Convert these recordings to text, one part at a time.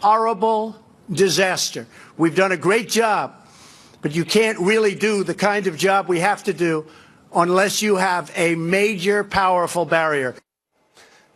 horrible disaster. We've done a great job, but you can't really do the kind of job we have to do unless you have a major, powerful barrier.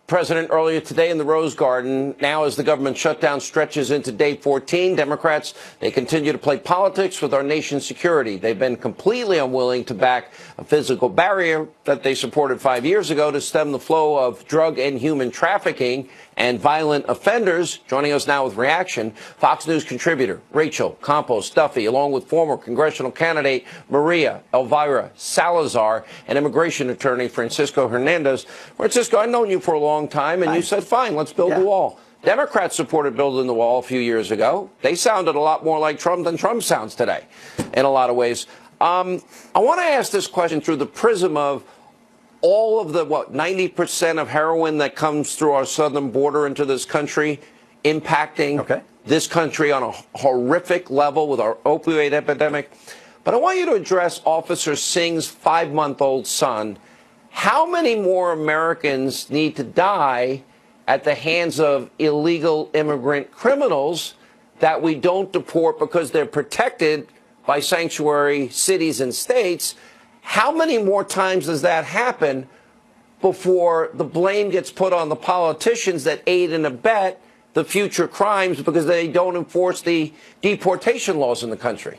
President earlier today in the Rose Garden. Now, as the government shutdown stretches into day 14, Democrats, they continue to play politics with our nation's security. They've been completely unwilling to back a physical barrier that they supported 5 years ago to stem the flow of drug and human trafficking and violent offenders. Joining us now with reaction, Fox News contributor Rachel Campos Duffy, along with former congressional candidate Maria Elvira Salazar and immigration attorney Francisco Hernandez. Francisco, I've known you for a long time, and you said, fine, let's build the wall. Democrats supported building the wall a few years ago. They sounded a lot more like Trump than Trump sounds today in a lot of ways. I want to ask this question through the prism of all of the, 90% of heroin that comes through our southern border into this country impacting this country on a horrific level with our opioid epidemic. But I want you to address Officer Singh's 5-month-old son. How many more Americans need to die at the hands of illegal immigrant criminals that we don't deport because they're protected by sanctuary cities and states? How many more times does that happen before the blame gets put on the politicians that aid and abet the future crimes because they don't enforce the deportation laws in the country?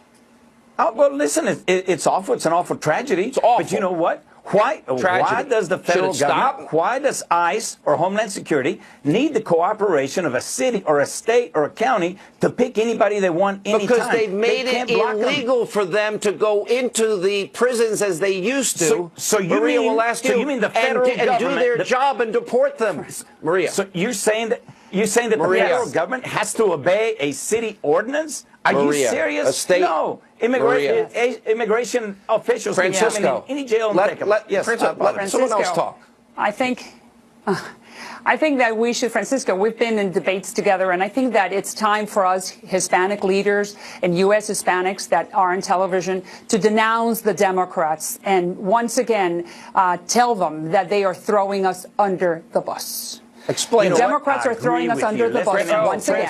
Well, listen, it's awful. It's an awful tragedy. It's awful. But you know what? Why does the federal government, why does ICE or Homeland Security need the cooperation of a city or a state or a county to pick anybody they want anytime? Because they've made it illegal for them to go into the prisons as they used to. So you Maria mean, will ask you, you mean the federal government and do their job and deport them, Maria? So you're saying that the federal government has to obey a city ordinance? Are you serious? A state, no. Immigration officials Francisco, can come in any jail and take them. Let someone else talk. I think that we should, Francisco, we've been in debates together, and I think that it's time for us Hispanic leaders and U.S. Hispanics that are on television to denounce the Democrats and once again tell them that they are throwing us under the bus. Explain. The Democrats are throwing us under the bus once again.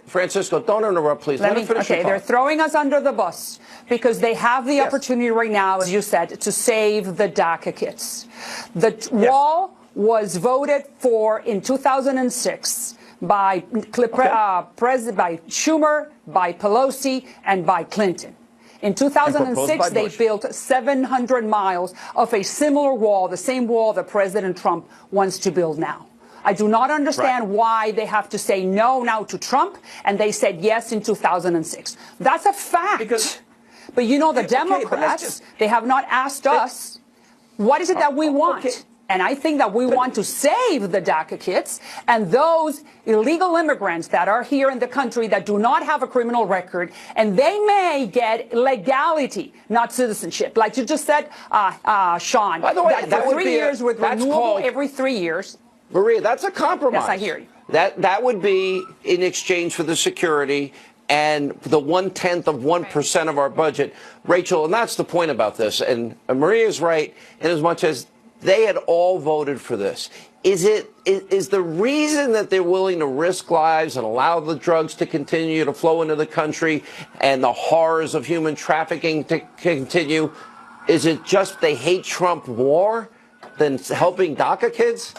Francisco, don't interrupt, please. Let me finish. Okay, they're throwing us under the bus because they have the opportunity right now, as you said, to save the DACA kids. The wall was voted for in 2006 by Schumer, by Pelosi, and by Clinton. In 2006, they built 700 miles of a similar wall, the same wall that President Trump wants to build now. I do not understand why they have to say no now to Trump, and they said yes in 2006. That's a fact. But you know, the Democrats, they have not asked us, what is it that we want? And I think that we want to save the DACA kids and those illegal immigrants that are here in the country that do not have a criminal record, and they may get legality, not citizenship. Like you just said, Sean, by the way, that for 3 years with renewable every 3 years. Maria, that's a compromise. Yes, I hear you. That would be in exchange for the security and the 1/10% of our budget. Rachel, and that's the point about this. And Maria's right in as much as they had all voted for this. Is the reason that they're willing to risk lives and allow the drugs to continue to flow into the country and the horrors of human trafficking to continue, is it just they hate Trump more than helping DACA kids?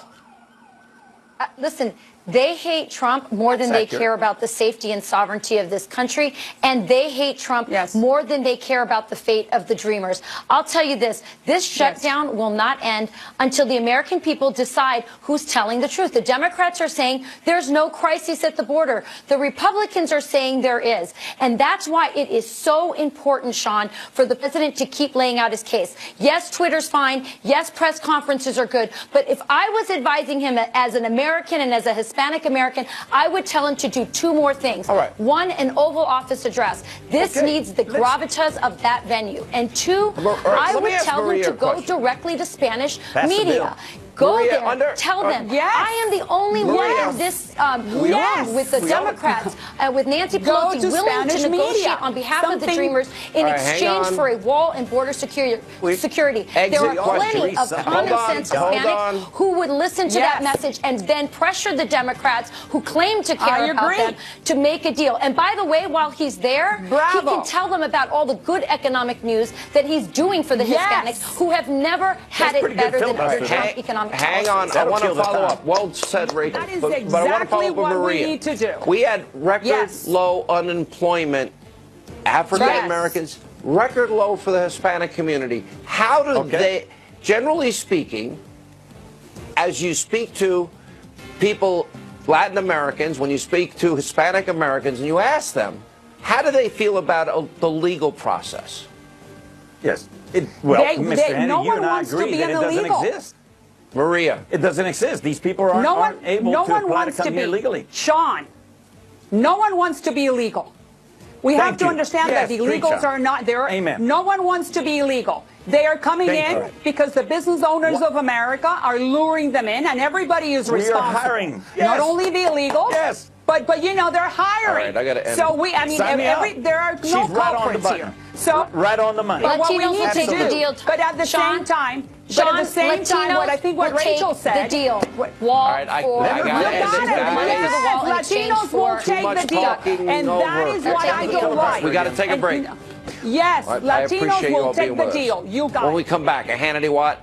Listen, they hate Trump more than they care about the safety and sovereignty of this country, and they hate Trump more than they care about the fate of the Dreamers. I'll tell you this shutdown will not end until the American people decide who's telling the truth. The Democrats are saying there's no crisis at the border. The Republicans are saying there is. And that's why it is so important, Sean, for the president to keep laying out his case. Yes, Twitter's fine. Yes, press conferences are good. But if I was advising him as an American and as a Hispanic American, I would tell him to do 2 more things. One, an Oval Office address. This needs the gravitas of that venue. And 2, I would tell him to go directly to Spanish media. Go Maria, there. Tell them. Yes. I am the only one in this room with the Democrats, with Nancy Pelosi willing to negotiate on behalf of the Dreamers in exchange for a wall and border security. There are plenty of common sense Hispanics who would listen to that message and then pressure the Democrats who claim to care about them to make a deal. And by the way, while he's there, he can tell them about all the good economic news that he's doing for the Hispanics who have never had it better than under Trump economic policy. Hang on, I want to follow up. Well said, Rachel. That is but I want to follow up with what Maria. we need to do. We had record low unemployment, African Americans, record low for the Hispanic community. How do they, generally speaking, as you speak to people, Latin Americans, when you speak to Hispanic Americans and you ask them, how do they feel about the legal process? Yes. Well, Mr. Hannity, no you one and I wants to agree be that it doesn't illegal. exist. Maria. It doesn't exist. These people aren't able to apply to come here legally. Sean, no one wants to be illegal. We have to understand that the illegals are not there. Amen. No one wants to be illegal. They are coming in because the business owners of America are luring them in, and everybody is responsible. We are hiring. Not only the illegals. Yes. But you know, they're hiring. All right, I gotta end. So I mean, there are no culprits here. So right on the money. But what we Latinos need will to take the do, deal. but at the same time, what I think what Rachel said, the deal. Wall All right, I for gotta end it, guys. Latinos will take the deal, and that is what I don't like. We got to take a break. Yes, I Latinos appreciate you all will take being the with us. deal. You got When it. we come back, a Hannity Watt.